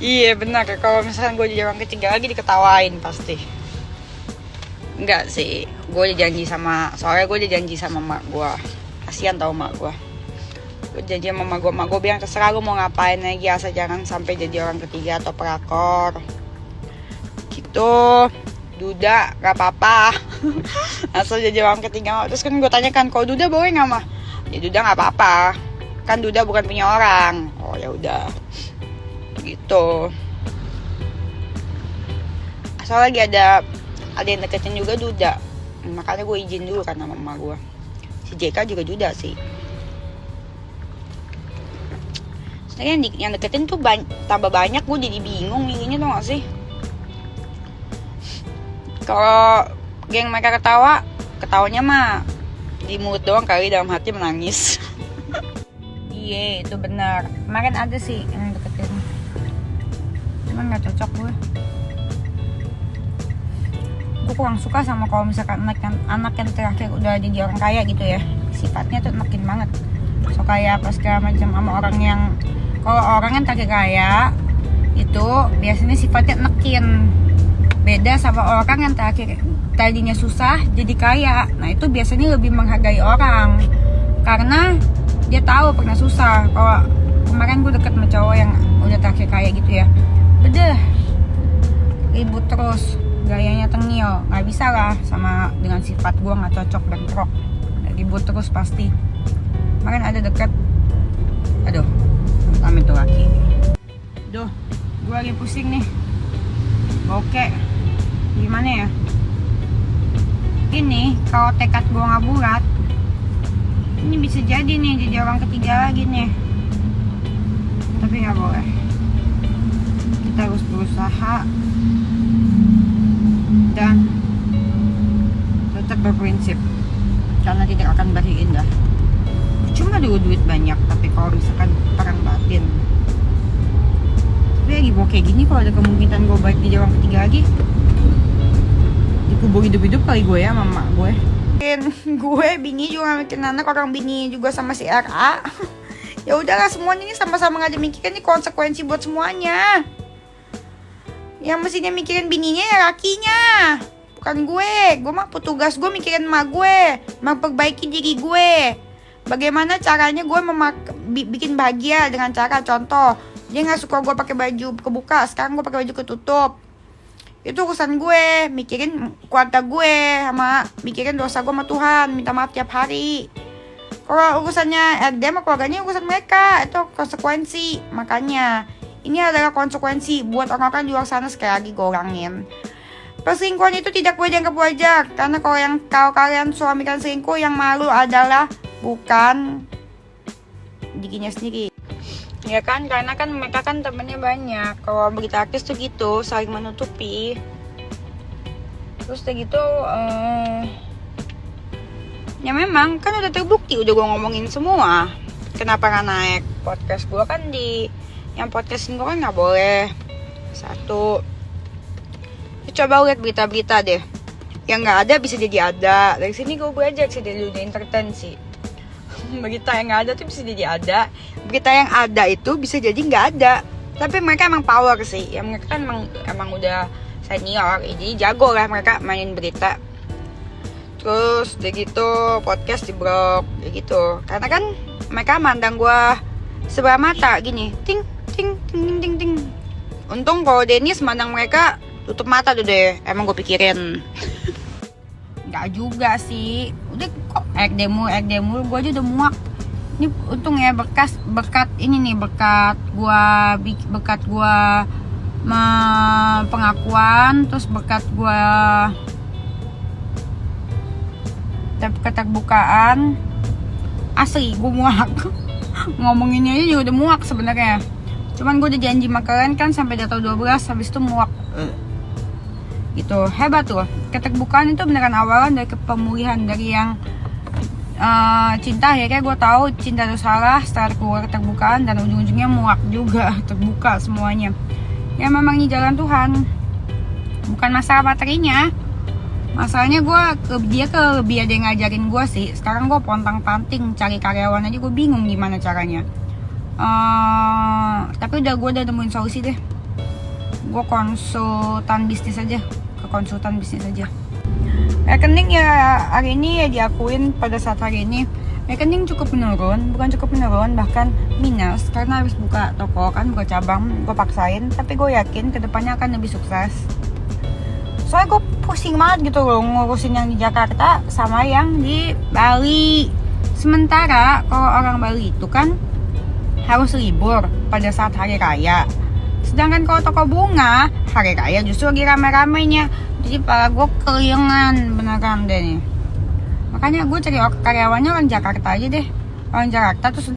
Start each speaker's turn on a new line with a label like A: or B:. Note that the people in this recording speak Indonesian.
A: Iya benar, kalau misalkan gue jadi orang ketiga lagi diketawain pasti. Enggak sih, gue udah janji sama, soalnya gue udah janji sama mak gue. Kasian tau mak gue. Gue janji sama mak gue bilang terserah gue mau ngapain lagi, asal jangan sampai jadi orang ketiga atau pelakor. Gitu, duda gak apa-apa. Asal jadi orang ketiga. Terus kan gue tanyakan, kalau duda boleh nggak mah? Ya duda nggak apa-apa, kan duda bukan punya orang. Oh ya udah, gitu. Asal lagi ada yang deketin juga duda, makanya gue izin dulu kan sama mama gue. Si JK juga duda sih. Sebenarnya yang deketin tuh tambah banyak, gue jadi bingung milihnya, tau gak sih? Kalau geng mereka ketawanya mah di mulut doang kali, dalam hati menangis. Iya itu benar. Kemarin ada sih yang deketin, cuman nggak cocok gue. Gue kurang suka sama kalau misalkan anak yang terakhir udah jadi orang kaya gitu ya, sifatnya tuh nekin banget. So kayak apa segala macam sama orang yang, kalau orang yang terakhir kaya itu biasanya sifatnya nekin. Beda sama orang yang tadinya susah jadi kaya. Nah itu biasanya lebih menghargai orang karena dia tahu pernah susah. Kalau kemarin gue deket sama cowok yang udah terakhir kaya gitu ya, udah ribut terus, gayanya tengil, nggak bisa lah sama dengan sifat gue, nggak cocok dan krok, ribut terus pasti. Kemarin ada deket, aduh amit tuh laki. Duh, gue lagi pusing nih, bokeh, gimana ya? Ini kalau tekad gue nggak bulat, ini bisa jadi nih jadi orang ketiga lagi nih. Tapi nggak boleh, kita harus berusaha dan tetap berprinsip, karena tidak akan berakhir indah. Cuma dulu duit banyak, tapi kalau misalkan perang batin. Tapi lagi kayak gini, kalau ada kemungkinan gue balik di orang ketiga lagi, dikubur hidup-hidup kali gue ya sama mak gue. Gue bini juga mikirin anak, orang bini juga sama si RA. Ya udahlah, semuanya ini sama-sama nggak mikirin nih konsekuensi buat semuanya. Yang mestinya mikirin bininya ya lakinya, bukan gue. Gue mah petugas gue mikirin emak gue, memperbaiki diri gue. Bagaimana caranya gue bikin bahagia dengan cara, contoh, dia nggak suka gue pakai baju kebuka, sekarang gue pakai baju ketutup. Itu urusan gue, mikirin keluarga gue, sama mikirin dosa gue sama Tuhan, minta maaf tiap hari. Kalau urusannya dia sama keluarganya, urusan mereka, itu konsekuensi. Makanya ini adalah konsekuensi buat orang-orang di luar sana. Sekali lagi gue ulangin, perselingkuhan itu tidak boleh dianggap wajar. Karena kalau kalian suami kalian selingkuh, yang malu adalah bukan dirinya sendiri, ya kan? Karena kan mereka kan temennya banyak. Kalau berita artis tuh gitu, saling menutupi. Terus udah gitu ya memang kan udah terbukti, udah gue ngomongin semua. Kenapa gak naik podcast gue kan yang podcastin gue kan gak boleh. Satu, coba lihat berita-berita deh, yang gak ada bisa jadi ada. Dari sini gue belajar sih dari dunia entertain sih. Berita yang gak ada tuh bisa jadi ada, berita yang ada itu bisa jadi gak ada. Tapi mereka emang power sih ya, mereka kan emang udah senior, jadi jago lah mereka mainin berita. Terus udah gitu podcast di blog kayak gitu, karena kan mereka mandang gue sebelah mata gini, ting ting ting ting ting. Untung kalau Dennis mandang mereka tutup mata tuh deh, emang gue pikirin. Nggak juga sih, udah kok ekdemur gue aja udah muak. Ini untung ya berkat ini nih, berkat gua pengakuan, terus berkat gua keterbukaan, asli gue muak. Ngomonginnya aja juga udah muak sebenarnya. Cuman gue udah janji sama kalian kan sampai data 12, habis itu muak. Gitu, hebat tuh. Keterbukaan itu beneran awalan dari pemulihan, dari yang cinta ya, kayak gue tahu cinta itu salah, setelah keluar keterbukaan dan ujung-ujungnya muak juga, terbuka semuanya. Ya memang ini jalan Tuhan, bukan masalah materinya. Masalahnya dia lebih ada yang ngajarin gue sih. Sekarang gue pontang-panting cari karyawan aja, gue bingung gimana caranya. Tapi gue udah nemuin solusi deh. gue konsultan bisnis aja, ke konsultan bisnis aja. Rekening ya hari ini ya diakuin pada saat hari ini rekening cukup menurun, bukan cukup menurun, bahkan minus karena habis buka toko kan, buka cabang, gue paksain. Tapi gue yakin kedepannya akan lebih sukses. Soalnya gue pusing banget gitu loh ngurusin yang di Jakarta sama yang di Bali. Sementara kalau orang Bali itu kan harus libur pada saat hari raya. Sedangkan kalau toko bunga, hari raya justru lagi rame-ramenya. Jadi pala gue keliengan beneran deh nih. Makanya gue cari karyawannya orang Jakarta aja deh. Orang Jakarta terus